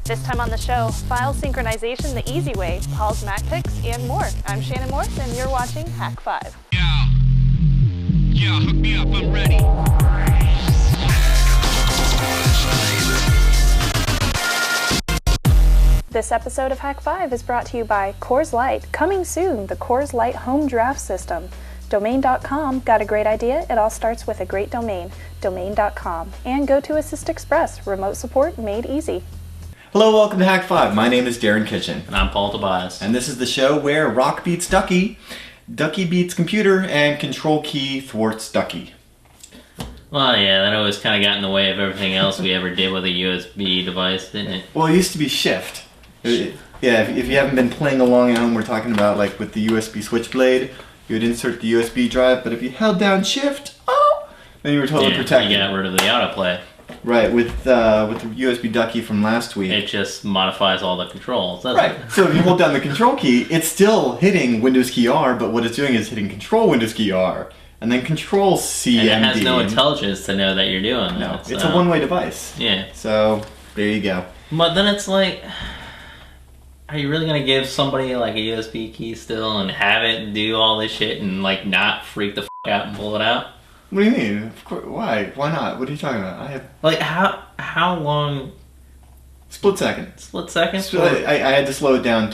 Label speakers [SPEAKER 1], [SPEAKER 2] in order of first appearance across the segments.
[SPEAKER 1] This time on the show, file synchronization the easy way, Paul's Mac picks, and more. I'm Shannon Morse, and you're watching Hak5.
[SPEAKER 2] Yeah, hook me up, I'm ready.
[SPEAKER 1] This episode of Hak5 is brought to you by Coors Light. Coming soon, the Coors Light home draft system. Domain.com, got a great idea? It all starts with a great domain, domain.com. And go to Assist Express, remote support made easy.
[SPEAKER 3] Hello, welcome to Hak5. My name is Darren Kitchen.
[SPEAKER 4] And I'm Paul Tobias.
[SPEAKER 3] And this is the show where rock beats Ducky, Ducky beats computer, and control key thwarts Ducky.
[SPEAKER 4] Well, yeah, that always kind of got in the way of everything else we ever did with a USB device, didn't it?
[SPEAKER 3] Well, it used to be shift. Yeah, if you haven't been playing along at home, we're talking about like with the USB switchblade, you would insert the USB drive, but if you held down shift, then you were totally protected.
[SPEAKER 4] You got rid of the autoplay.
[SPEAKER 3] Right, with the USB Ducky from last week.
[SPEAKER 4] It just modifies all the controls, doesn't
[SPEAKER 3] Right,
[SPEAKER 4] it?
[SPEAKER 3] so if you hold down the control key, it's still hitting Windows key R, but what it's doing is hitting control Windows key R, and then control CMD.
[SPEAKER 4] And it has no intelligence to know that you're doing
[SPEAKER 3] No,
[SPEAKER 4] that.
[SPEAKER 3] it's a one-way device.
[SPEAKER 4] Yeah.
[SPEAKER 3] So, there you go.
[SPEAKER 4] But then it's like, are you really going to give somebody like a USB key still and have it do all this shit and like not freak the f*** out and pull it out?
[SPEAKER 3] What do you mean? Of course, why? Why not? What are you talking about? I have
[SPEAKER 4] Like, how long?
[SPEAKER 3] split second.
[SPEAKER 4] Split second?
[SPEAKER 3] So I had to slow it down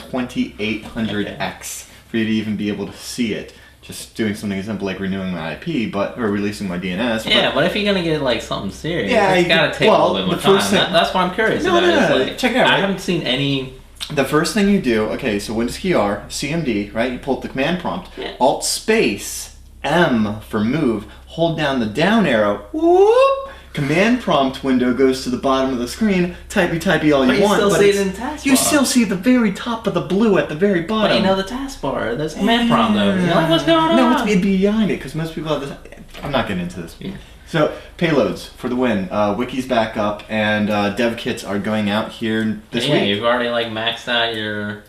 [SPEAKER 3] 2800x for you to even be able to see it. Just doing something as simple like renewing my IP, or releasing my DNS.
[SPEAKER 4] Yeah, but if you're gonna get like something serious,
[SPEAKER 3] Yeah,
[SPEAKER 4] it's gotta take a little bit more time.
[SPEAKER 3] thing-
[SPEAKER 4] That's what I'm curious
[SPEAKER 3] No,
[SPEAKER 4] about.
[SPEAKER 3] no,
[SPEAKER 4] is,
[SPEAKER 3] no,
[SPEAKER 4] like,
[SPEAKER 3] check it out,
[SPEAKER 4] I
[SPEAKER 3] right?
[SPEAKER 4] haven't seen any.
[SPEAKER 3] The first thing you do, okay, so Windows key R, CMD, right? You pull up the command prompt.
[SPEAKER 4] Yeah.
[SPEAKER 3] Alt space M for move. Hold down the down arrow. Whoop! Command prompt window goes to the bottom of the screen. Typey all
[SPEAKER 4] But
[SPEAKER 3] you
[SPEAKER 4] you
[SPEAKER 3] want.
[SPEAKER 4] still
[SPEAKER 3] but
[SPEAKER 4] see it
[SPEAKER 3] it's-
[SPEAKER 4] in the taskbar.
[SPEAKER 3] You still see the very top of the blue at the very bottom.
[SPEAKER 4] But you know the taskbar. There's command prompt though. You're like, what's going on?
[SPEAKER 3] No, it'd be behind it because most people have this. I'm not getting into this.
[SPEAKER 4] Yeah.
[SPEAKER 3] So payloads for the win. Wiki's back up and dev kits are going out here this
[SPEAKER 4] Yeah,
[SPEAKER 3] week.
[SPEAKER 4] you've already like maxed out your.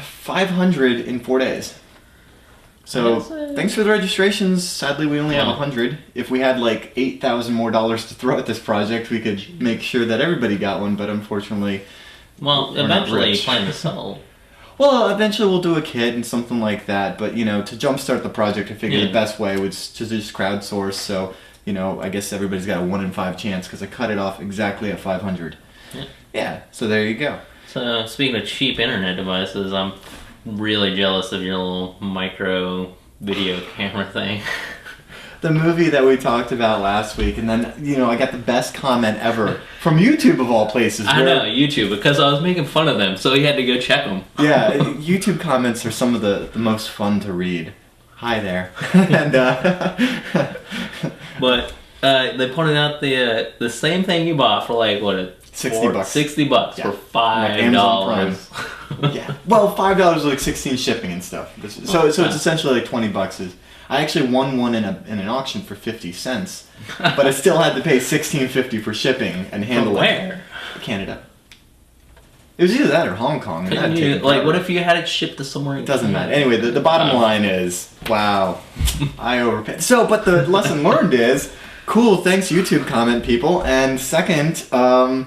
[SPEAKER 3] 500 in 4 days. So thanks for the registrations. Sadly, we only have 100. If we had like $8,000 more to throw at this project, we could make sure that everybody got one. But unfortunately,
[SPEAKER 4] Well,
[SPEAKER 3] we're not
[SPEAKER 4] eventually you
[SPEAKER 3] rich.
[SPEAKER 4] plan to sell.
[SPEAKER 3] Well, eventually we'll do a kit and something like that. But you know, to jumpstart the project, I figured
[SPEAKER 4] Yeah.
[SPEAKER 3] the best way was to just crowdsource. So you know, I guess everybody's got a 1 in 5 chance because I cut it off exactly at 500. Yeah. So there you go.
[SPEAKER 4] So speaking of cheap internet devices, I'm really jealous of your little micro video camera thing.
[SPEAKER 3] The movie that we talked about last week, and then, you know, I got the best comment ever from YouTube of all places.
[SPEAKER 4] I know, YouTube, because I was making fun of them, so he had to go check them.
[SPEAKER 3] Yeah, YouTube comments are some of the most fun to read. Hi there. And,
[SPEAKER 4] But they pointed out the same thing you bought for like, what,
[SPEAKER 3] $60.
[SPEAKER 4] $60
[SPEAKER 3] Yeah.
[SPEAKER 4] for
[SPEAKER 3] Like Amazon
[SPEAKER 4] $5.
[SPEAKER 3] yeah. Well, $5 is like 16 shipping and stuff. So it's essentially like $20. I actually won one in an auction for 50 cents, but I still had to pay $16.50 for shipping and handle
[SPEAKER 4] From
[SPEAKER 3] it.
[SPEAKER 4] where?
[SPEAKER 3] Canada. It was either that or Hong Kong. And that'd take
[SPEAKER 4] Like,
[SPEAKER 3] forever.
[SPEAKER 4] what if you had it shipped to somewhere?
[SPEAKER 3] It doesn't matter. Anyway, the bottom line is, wow, I overpaid. So, but the lesson learned is, cool, thanks YouTube comment people. And second, the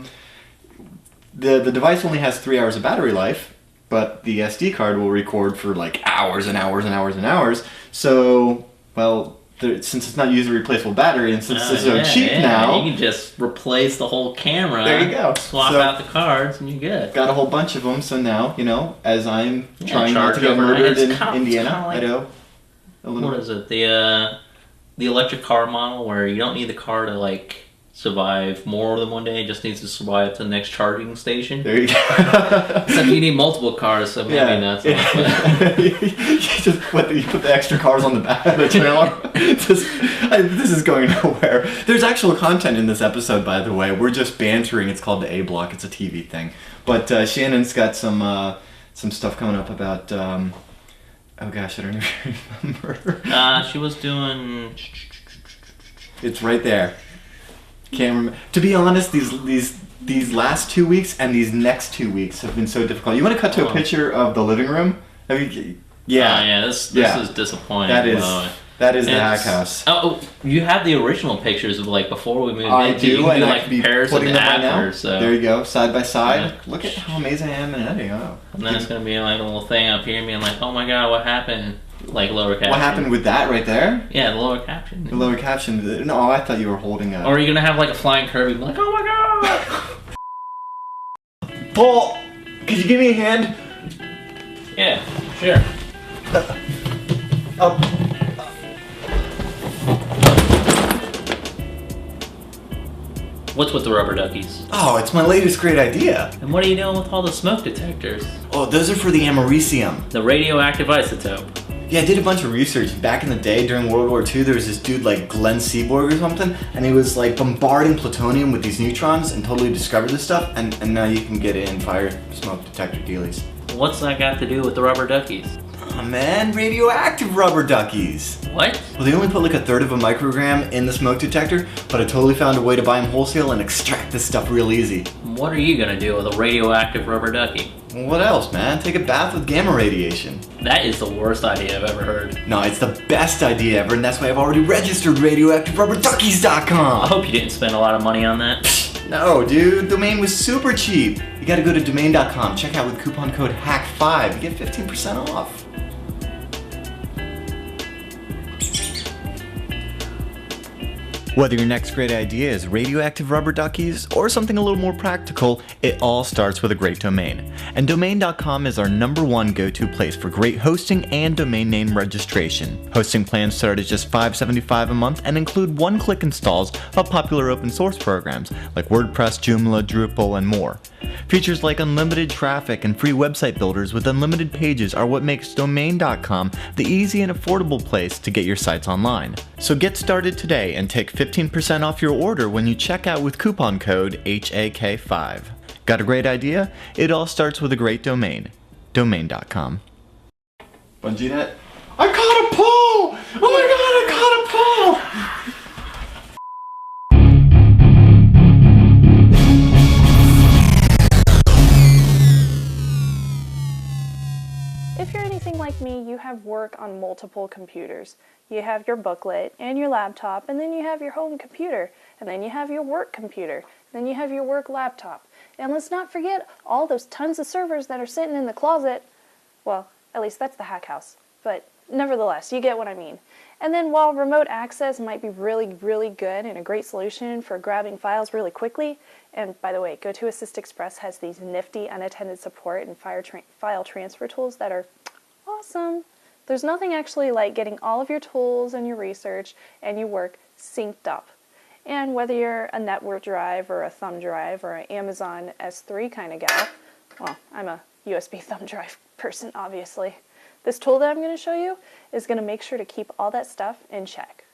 [SPEAKER 3] device only has 3 hours of battery life, but the SD card will record for like hours and hours and hours and hours. So, well, since it's not user replaceable battery, and since it's so cheap now,
[SPEAKER 4] you can just replace the whole camera.
[SPEAKER 3] There you go.
[SPEAKER 4] Swap
[SPEAKER 3] So-
[SPEAKER 4] out the cards, and you're good.
[SPEAKER 3] got a whole bunch of them. So now, you know, as I'm
[SPEAKER 4] Yeah,
[SPEAKER 3] trying not to
[SPEAKER 4] charge
[SPEAKER 3] get
[SPEAKER 4] overnight.
[SPEAKER 3] murdered in
[SPEAKER 4] It's kinda
[SPEAKER 3] Indiana,
[SPEAKER 4] like-
[SPEAKER 3] Idaho, Illinois.
[SPEAKER 4] What is it? The electric car model where you don't need the car to like survive more than one day. It just needs to survive to the next charging station.
[SPEAKER 3] There you go.
[SPEAKER 4] Except you need multiple cars, so maybe not so much.
[SPEAKER 3] you just put the extra cars on the back of the trailer. This is going nowhere. There's actual content in this episode, by the way. We're just bantering. It's called the A Block. It's a TV thing. But Shannon's got some stuff coming up about. Oh gosh, I don't even remember.
[SPEAKER 4] She was doing.
[SPEAKER 3] It's right there. Can't remember. To be honest, these last 2 weeks and these next 2 weeks have been so difficult. You want to cut to a picture of the living room? I mean, yeah.
[SPEAKER 4] Yeah, this is disappointing.
[SPEAKER 3] That is.
[SPEAKER 4] Well,
[SPEAKER 3] That is the Hack House.
[SPEAKER 4] Oh, you have the original pictures of like before we moved in.
[SPEAKER 3] I do,
[SPEAKER 4] You can
[SPEAKER 3] and I
[SPEAKER 4] like
[SPEAKER 3] could be
[SPEAKER 4] pairs of
[SPEAKER 3] putting
[SPEAKER 4] the
[SPEAKER 3] them right now.
[SPEAKER 4] after, so.
[SPEAKER 3] There you go, side by side.
[SPEAKER 4] Yeah.
[SPEAKER 3] Look at how amazing I am in editing. Oh.
[SPEAKER 4] And then it's gonna be like a little thing up here being like, oh my god, what happened? Like lower caption.
[SPEAKER 3] What happened with that right there?
[SPEAKER 4] Yeah, the lower caption.
[SPEAKER 3] The lower caption. No, I thought you were holding a.
[SPEAKER 4] Or are you gonna have like a flying Kirby like, oh my god!
[SPEAKER 3] Paul, could you give me a hand?
[SPEAKER 4] Yeah, sure. What's with the rubber duckies?
[SPEAKER 3] Oh, it's my latest great idea.
[SPEAKER 4] And what are you doing with all the smoke detectors?
[SPEAKER 3] Oh, those are for the americium.
[SPEAKER 4] The radioactive isotope.
[SPEAKER 3] Yeah, I did a bunch of research. Back in the day, during World War II, there was this dude like Glenn Seaborg or something, and he was like bombarding plutonium with these neutrons and totally discovered this stuff, and now you can get it in fire smoke detector dealies.
[SPEAKER 4] What's that got to do with the rubber duckies?
[SPEAKER 3] Oh man, radioactive rubber duckies.
[SPEAKER 4] What?
[SPEAKER 3] Well, they only put like 1/3 of a microgram in the smoke detector, but I totally found a way to buy them wholesale and extract this stuff real easy.
[SPEAKER 4] What are you gonna do with a radioactive rubber ducky?
[SPEAKER 3] Well, what else, man? Take a bath with gamma radiation.
[SPEAKER 4] That is the worst idea I've ever heard.
[SPEAKER 3] No, it's the best idea ever, and that's why I've already registered radioactiverubberduckies.com.
[SPEAKER 4] I hope you didn't spend a lot of money on that.
[SPEAKER 3] No, dude, domain was super cheap. You gotta go to domain.com, check out with coupon code HAK5, you get 15% off. Whether your next great idea is radioactive rubber duckies or something a little more practical, it all starts with a great domain. And domain.com is our #1 go-to place for great hosting and domain name registration. Hosting plans start at just $5.75 a month and include one-click installs of popular open source programs like WordPress, Joomla, Drupal, and more. Features like unlimited traffic and free website builders with unlimited pages are what makes domain.com the easy and affordable place to get your sites online. So get started today and take 15% off your order when you check out with coupon code HAK5. Got a great idea? It all starts with a great domain. Domain.com. Bungee net? I caught a pole! Oh my god, I caught a pole!
[SPEAKER 1] If you're anything like me, you have work on multiple computers. You have your booklet and your laptop, and then you have your home computer, and then you have your work computer, then you have your work laptop. And let's not forget all those tons of servers that are sitting in the closet. Well, at least that's the Hack House, but nevertheless, you get what I mean. And then while remote access might be really, really good and a great solution for grabbing files really quickly, and by the way, GoToAssist Express has these nifty unattended support and file transfer tools that are awesome. There's nothing actually like getting all of your tools and your research and your work synced up. And whether you're a network drive or a thumb drive or an Amazon S3 kind of gal, well, I'm a USB thumb drive person, obviously. This tool that I'm going to show you is going to make sure to keep all that stuff in check.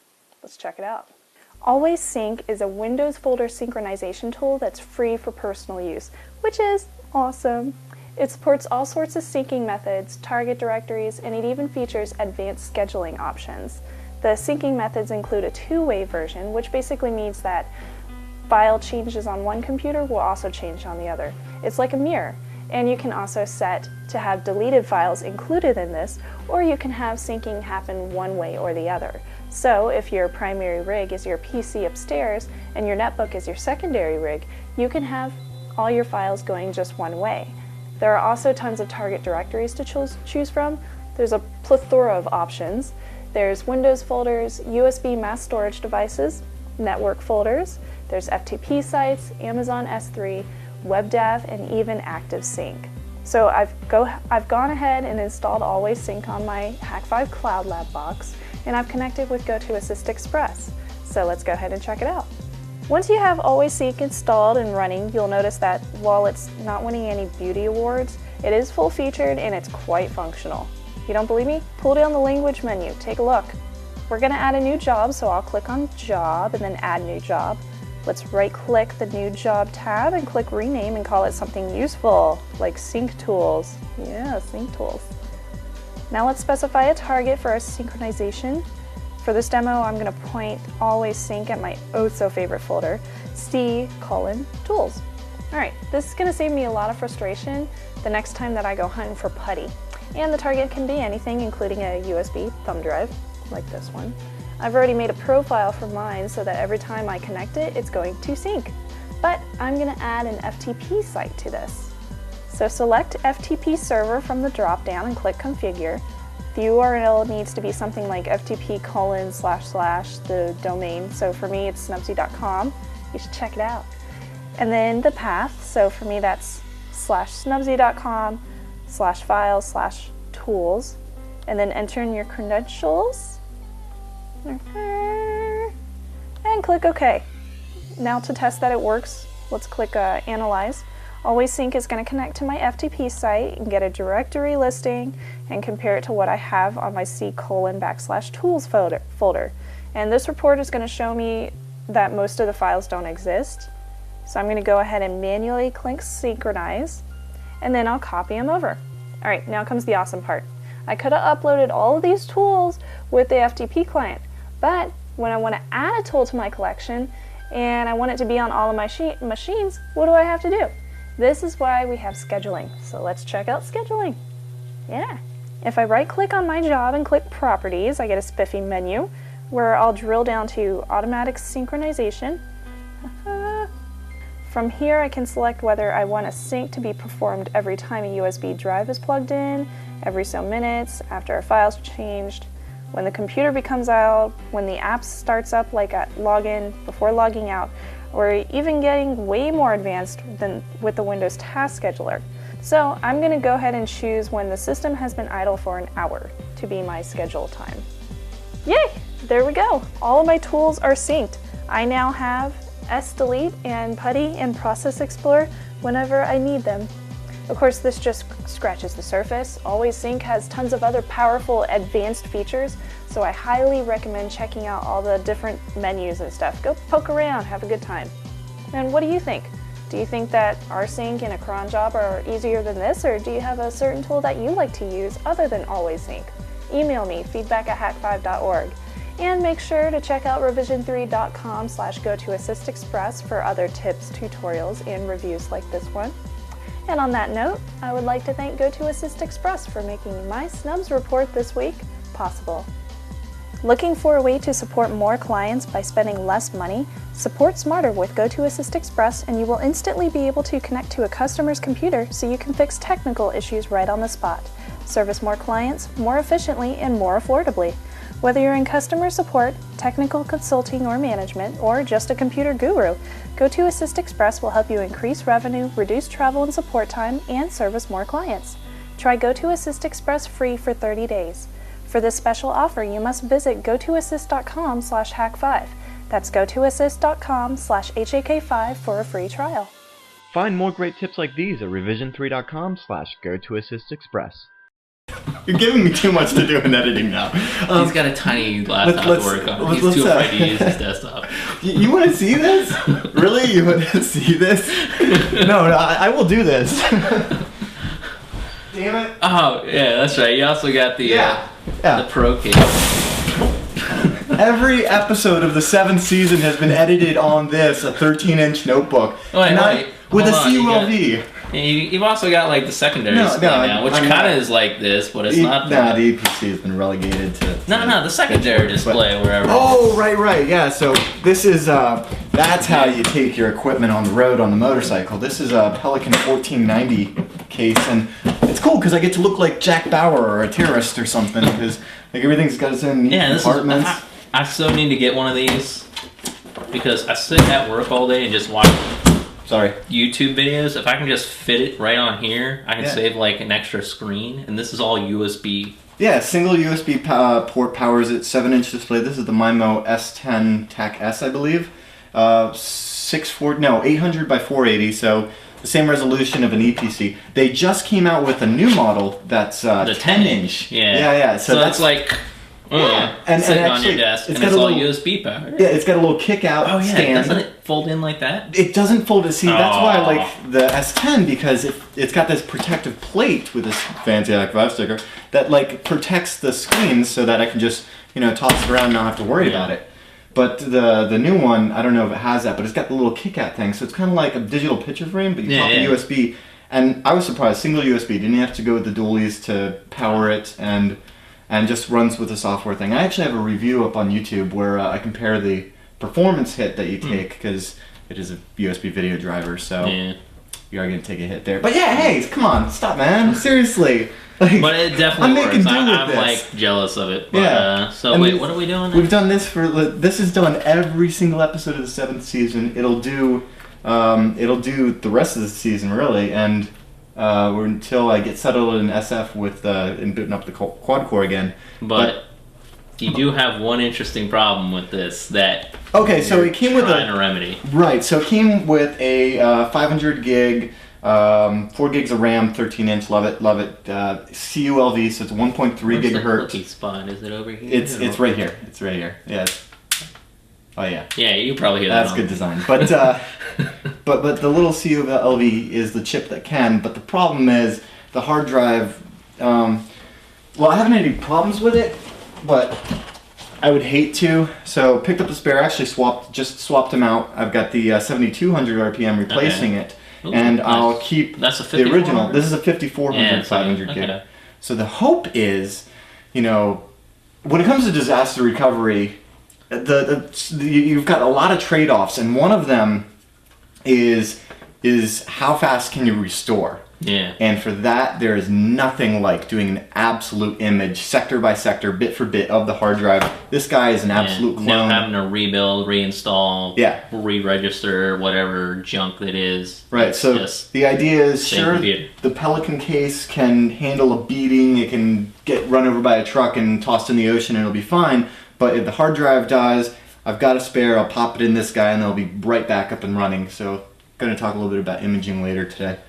[SPEAKER 1] Let's check it out. Always Sync is a Windows folder synchronization tool that's free for personal use, which is awesome. It supports all sorts of syncing methods, target directories, and it even features advanced scheduling options. The syncing methods include a two-way version, which basically means that file changes on one computer will also change on the other. It's like a mirror. And you can also set to have deleted files included in this, or you can have syncing happen one way or the other. So if your primary rig is your PC upstairs and your netbook is your secondary rig, you can have all your files going just one way. There are also tons of target directories to choose from. There's a plethora of options. There's Windows folders, USB mass storage devices, network folders, there's FTP sites, Amazon S3, WebDAV, and even ActiveSync. So I've gone ahead and installed Always Sync on my Hak5 Cloud Lab box, and I've connected with GoToAssist Express. So let's go ahead and check it out. Once you have Always Sync installed and running, you'll notice that while it's not winning any beauty awards, it is full-featured and it's quite functional. You don't believe me? Pull down the language menu, take a look. We're gonna add a new job, so I'll click on Job and then Add New Job. Let's right-click the New Job tab and click Rename and call it something useful, like Sync Tools. Yeah, Sync Tools. Now let's specify a target for our synchronization. For this demo, I'm going to point Always Sync at my oh-so-favorite folder, C:\tools. Alright, this is going to save me a lot of frustration the next time that I go hunting for putty. And the target can be anything, including a USB thumb drive. like this one. I've already made a profile for mine so that every time I connect it, it's going to sync. But I'm going to add an Ftp site to this. So select FTP server from the drop-down and click configure. The URL needs to be something like ftp:// the domain. So for me, it's snubsy.com. You should check it out. And then the path. So for me, that's /snubsy.com/files/tools. And then enter in your credentials. And click OK. Now to test that it works, let's click Analyze. Always Sync is going to connect to my FTP site and get a directory listing and compare it to what I have on my C:/tools folder. And this report is going to show me that most of the files don't exist. So I'm going to go ahead and manually click Synchronize, and then I'll copy them over. All right, now comes the awesome part. I could have uploaded all of these tools with the FTP client, but when I want to add a tool to my collection and I want it to be on all of my machines, what do I have to do? This is why we have scheduling. So let's check out scheduling. Yeah. If I right click on my job and click properties, I get a spiffy menu where I'll drill down to automatic synchronization. From here I can select whether I want a sync to be performed every time a USB drive is plugged in, every so minutes, after a file's changed, when the computer becomes out, when the app starts up like at login, before logging out, or even getting way more advanced than with the Windows Task Scheduler. So I'm going to go ahead and choose when the system has been idle for an hour to be my schedule time. Yay! There we go. All of my tools are synced. I now have sdelete and putty and process explorer whenever I need them. Of course, this just scratches the surface. Always Sync has tons of other powerful advanced features, so I highly recommend checking out all the different menus and stuff. Go poke around, have a good time. And what do you think? Do you think that rsync and a cron job are easier than this, or do you have a certain tool that you like to use other than Always Sync? Email me, feedback@hak5.org. And make sure to check out revision3.com/GoToAssistExpress for other tips, tutorials, and reviews like this one. And on that note, I would like to thank GoToAssistExpress for making my snubs report this week possible. Looking for a way to support more clients by spending less money? Support smarter with GoToAssistExpress and you will instantly be able to connect to a customer's computer so you can fix technical issues right on the spot. Service more clients more efficiently and more affordably. Whether you're in customer support, technical consulting or management, or just a computer guru, GoToAssistExpress will help you increase revenue, reduce travel and support time, and service more clients. Try GoToAssistExpress free for 30 days. For this special offer, you must visit gotoassist.com/hak5. That's gotoassist.com/HAK5 for a free trial.
[SPEAKER 2] Find more great tips like these at revision3.com/GoToAssistExpress.
[SPEAKER 3] You're giving me too much to do in editing now.
[SPEAKER 4] He's got a tiny laptop to work on. He's too afraid to use his desktop.
[SPEAKER 3] You want to see this? Really? You want to see this? No, I will do this. Damn it.
[SPEAKER 4] Oh, yeah, that's right. You also got the Pro case.
[SPEAKER 3] Every episode of the 7th season has been edited on this, a 13-inch notebook.
[SPEAKER 4] Wait,
[SPEAKER 3] with a
[SPEAKER 4] hold on,
[SPEAKER 3] CULV.
[SPEAKER 4] You've also got like the secondary display now, which kind of is like this, but it's not.
[SPEAKER 3] Nah, the EPC has been relegated to.
[SPEAKER 4] No, the secondary display, wherever.
[SPEAKER 3] Oh, right, yeah. So this is that's how you take your equipment on the road on the motorcycle. This is a Pelican 1490 case, and it's cool because I get to look like Jack Bauer or a terrorist or something because like everything's got its own compartments.
[SPEAKER 4] I so need to get one of these because I sit at work all day and just watch. YouTube videos. If I can just fit it right on here, I can save like an extra screen, and this is all USB.
[SPEAKER 3] Yeah, single USB port powers it, 7-inch display. This is the MIMO S10 TAC S, I believe. 800 by 480, so the same resolution of an EPC. They just came out with a new model that's the
[SPEAKER 4] 10-inch.
[SPEAKER 3] Yeah.
[SPEAKER 4] So that's like. And sitting on your desk, and it's all USB powered.
[SPEAKER 3] Yeah, it's got a little kick-out stand.
[SPEAKER 4] Doesn't it fold in like that?
[SPEAKER 3] It doesn't fold. See, that's why I like the S10 because it's got this protective plate with this fancy Hak5 sticker that like protects the screen so that I can just toss it around and not have to worry about it. But the new one, I don't know if it has that, but it's got the little kick-out thing, so it's kind of like a digital picture frame, but you talk USB. And I was surprised, single USB. Didn't have to go with the dualies to power it and. and just runs with the software thing. I actually have a review up on YouTube where I compare the performance hit that you take, because it is a USB video driver, so you are going to take a hit there. But yeah, hey, come on, stop, man. Seriously. Like,
[SPEAKER 4] but it definitely works. I'm like jealous of it. But, so wait, what are we doing now?
[SPEAKER 3] We've done this this is done every single episode of the 7th season. It'll do the rest of the season, really, and until I get settled in SF with and booting up the quad core again.
[SPEAKER 4] But you do have one interesting problem with this that
[SPEAKER 3] so it came with
[SPEAKER 4] a remedy.
[SPEAKER 3] Right, so it came with a 500 gig, 4 gigs of RAM, 13-inch, love it, CULV, so it's 1.3 gigahertz. The cookie spot?
[SPEAKER 4] Is it over here?
[SPEAKER 3] It's right here. It's right here. Yeah. Oh yeah.
[SPEAKER 4] Yeah, you probably hear that.
[SPEAKER 3] That's good design. But but the little CULV is the chip that can. But the problem is the hard drive. Well, I haven't had any problems with it, but I would hate to. So picked up the spare. Actually swapped them out. I've got the 7200 RPM replacing it, and nice. I'll keep the original. This is a 5400 500 gig. So the hope is, when it comes to disaster recovery, you've got a lot of trade-offs, and one of them is how fast can you restore? Yeah. And for that, there is nothing like doing an absolute image, sector by sector, bit for bit of the hard drive. This guy is an absolute clone.
[SPEAKER 4] No having to rebuild, reinstall, re-register, whatever junk that is.
[SPEAKER 3] Right, so the idea is, sure, the Pelican case can handle a beating, it can get run over by a truck and tossed in the ocean and it'll be fine, but if the hard drive dies, I've got a spare, I'll pop it in this guy and it'll be right back up and running. So I'm going to talk a little bit about imaging later today.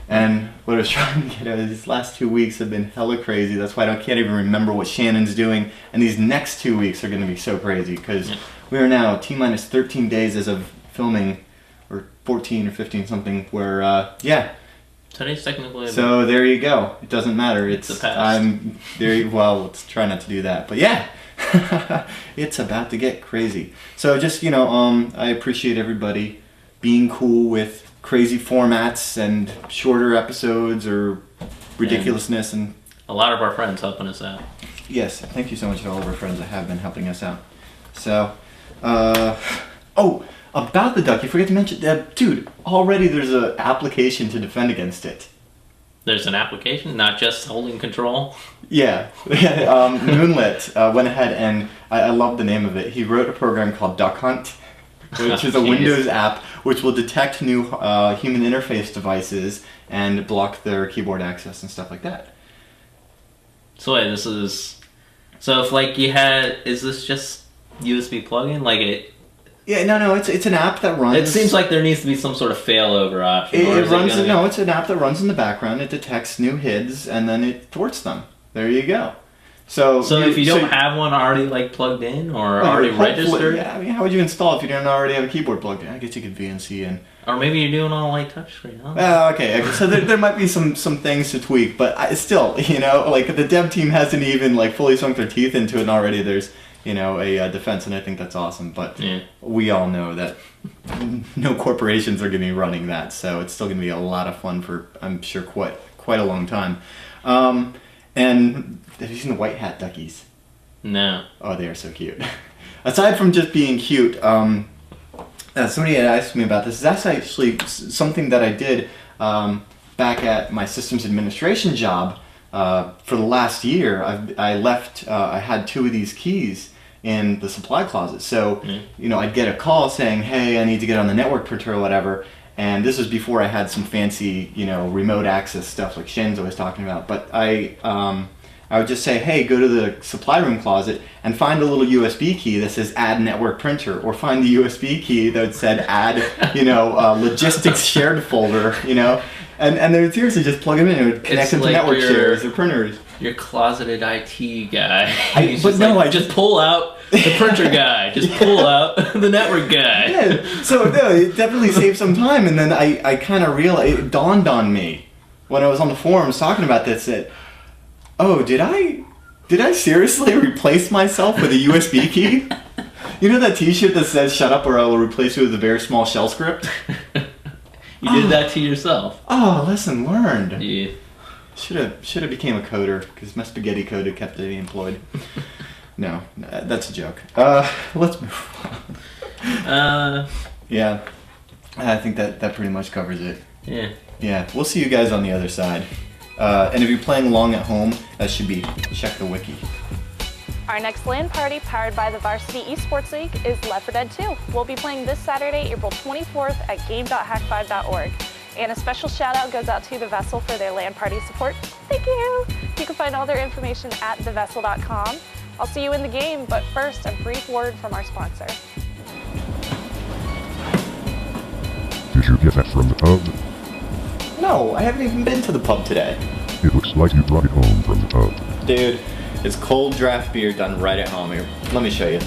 [SPEAKER 3] And what I was trying to get at is these last 2 weeks have been hella crazy. That's why I can't even remember what Shannon's doing. And these next 2 weeks are going to be so crazy because we are now T-minus 13 days as of filming, or 14 or 15 something, where,
[SPEAKER 4] Today's technically...
[SPEAKER 3] So there you go. It doesn't matter. It's
[SPEAKER 4] the past.
[SPEAKER 3] Well, let's try not to do that. But yeah, it's about to get crazy. So just, I appreciate everybody being cool with crazy formats and shorter episodes or ridiculousness, and
[SPEAKER 4] a lot of our friends helping us out.
[SPEAKER 3] Yes, thank you so much to all of our friends that have been helping us out. So, about the duck, you forget to mention, dude, already there's an application to defend against it.
[SPEAKER 4] There's an application, not just holding control?
[SPEAKER 3] Yeah. Moonlit went ahead and, I love the name of it, he wrote a program called Duck Hunt, which is a Windows app which will detect new human interface devices and block their keyboard access and stuff like that.
[SPEAKER 4] So wait, so if is this just USB plug-in?
[SPEAKER 3] Yeah, no, it's an app that runs.
[SPEAKER 4] It seems like there needs to be some sort of failover option.
[SPEAKER 3] It's an app that runs in the background. It detects new HIDs and then it thwarts them. There you go. So
[SPEAKER 4] if you don't have one already plugged in or already registered,
[SPEAKER 3] yeah, I mean, how would you install if you don't already have a keyboard plugged in? I guess you could VNC in.
[SPEAKER 4] Or maybe you're doing all touchscreen.
[SPEAKER 3] Okay. So there might be some things to tweak, but still, the dev team hasn't even fully sunk their teeth into it, and already there's a defense, and I think that's awesome. But we all know that no corporations are going to be running that, so it's still going to be a lot of fun for, I'm sure, quite a long time. And have you seen the white hat duckies?
[SPEAKER 4] No.
[SPEAKER 3] Oh, they are so cute. Aside from just being cute, somebody had asked me about this. That's actually something that I did back at my systems administration job for the last year. I had 2 of these keys in the supply closet. So, I'd get a call saying, hey, I need to get on the network printer or whatever. And this was before I had some fancy, remote access stuff like Shannon's always talking about. But I would just say, hey, go to the supply room closet and find a little USB key that says add network printer, or find the USB key that said add, logistics shared folder, and they would seriously just plug them in. It would connect them to network shares or printers.
[SPEAKER 4] You're closeted IT guy.
[SPEAKER 3] Just
[SPEAKER 4] pull out the printer guy. Just pull out the network guy.
[SPEAKER 3] Yeah. So it definitely saved some time, and then I kind of realized, it dawned on me when I was on the forums talking about this that, oh, did I seriously replace myself with a USB key? You know that T-shirt that says "Shut up, or I will replace you with a very small shell script"?
[SPEAKER 4] You did that to yourself.
[SPEAKER 3] Oh, lesson learned.
[SPEAKER 4] Yeah.
[SPEAKER 3] Should have became a coder because my spaghetti coder kept me employed. No, that's a joke. Let's move on. Yeah, I think that pretty much covers it.
[SPEAKER 4] Yeah.
[SPEAKER 3] Yeah, we'll see you guys on the other side. And if you're playing along at home, that should be check the wiki.
[SPEAKER 1] Our next LAN party, powered by the Varsity Esports League, is Left 4 Dead 2. We'll be playing this Saturday, April 24th at game.hak5.org. And a special shout out goes out to The Vessel for their LAN party support. Thank you! You can find all their information at thevessel.com. I'll see you in the game, but first, a brief word from our sponsor.
[SPEAKER 5] Did you get that from the pub?
[SPEAKER 3] No, I haven't even been to the pub today.
[SPEAKER 5] It looks like you brought it home from the pub.
[SPEAKER 3] Dude, it's cold draft beer done right at home here. Let me show you.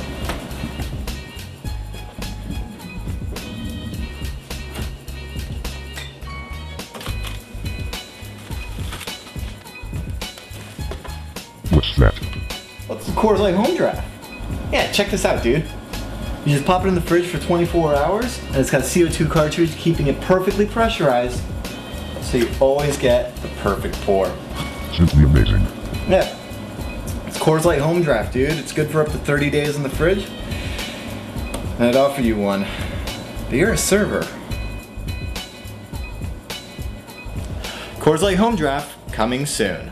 [SPEAKER 5] What's that?
[SPEAKER 3] Well, it's the Coors Light Home Draft. Yeah, check this out, dude. You just pop it in the fridge for 24 hours, and it's got a CO2 cartridge keeping it perfectly pressurized, so you always get the perfect pour.
[SPEAKER 5] Simply amazing.
[SPEAKER 3] Yeah. It's Coors Light Home Draft, dude. It's good for up to 30 days in the fridge. And I'd offer you one, but you're a server. Coors Light Home Draft, coming soon.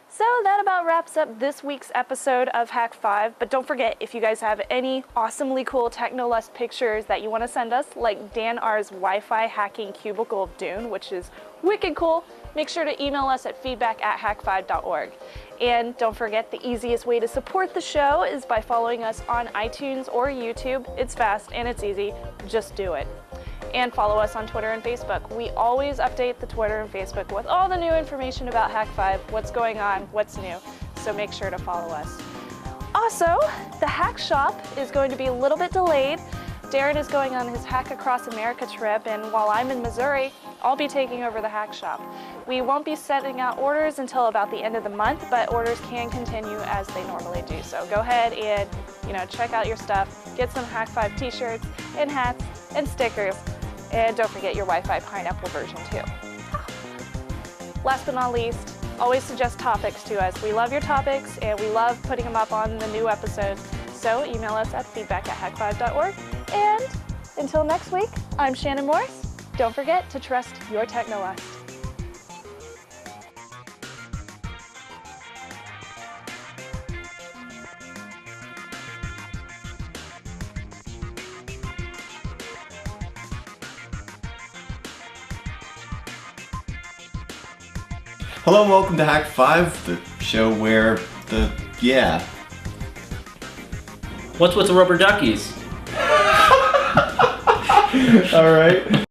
[SPEAKER 1] So that about wraps up this week's episode of Hak5. But don't forget, if you guys have any awesomely cool Technolust pictures that you want to send us, like Dan R's Wi-Fi hacking cubicle of Dune, which is wicked cool, make sure to email us at feedback@hak5.org. And don't forget, the easiest way to support the show is by following us on iTunes or YouTube. It's fast and it's easy. Just do it. And follow us on Twitter and Facebook. We always update the Twitter and Facebook with all the new information about Hak5, what's going on, what's new. So make sure to follow us. Also, the Hack Shop is going to be a little bit delayed. Darren is going on his Hack Across America trip, and while I'm in Missouri, I'll be taking over the Hack Shop. We won't be sending out orders until about the end of the month, but orders can continue as they normally do. So go ahead and, check out your stuff, get some Hak5 t-shirts and hats and stickers, and don't forget your Wi-Fi pineapple version too. Last but not least, always suggest topics to us. We love your topics and we love putting them up on the new episodes. So email us at feedback@hak5.org. And until next week, I'm Shannon Morris. Don't forget to trust your Technolust.
[SPEAKER 3] Hello and welcome to Hak5, the show where
[SPEAKER 4] What's with the rubber duckies?
[SPEAKER 3] All right.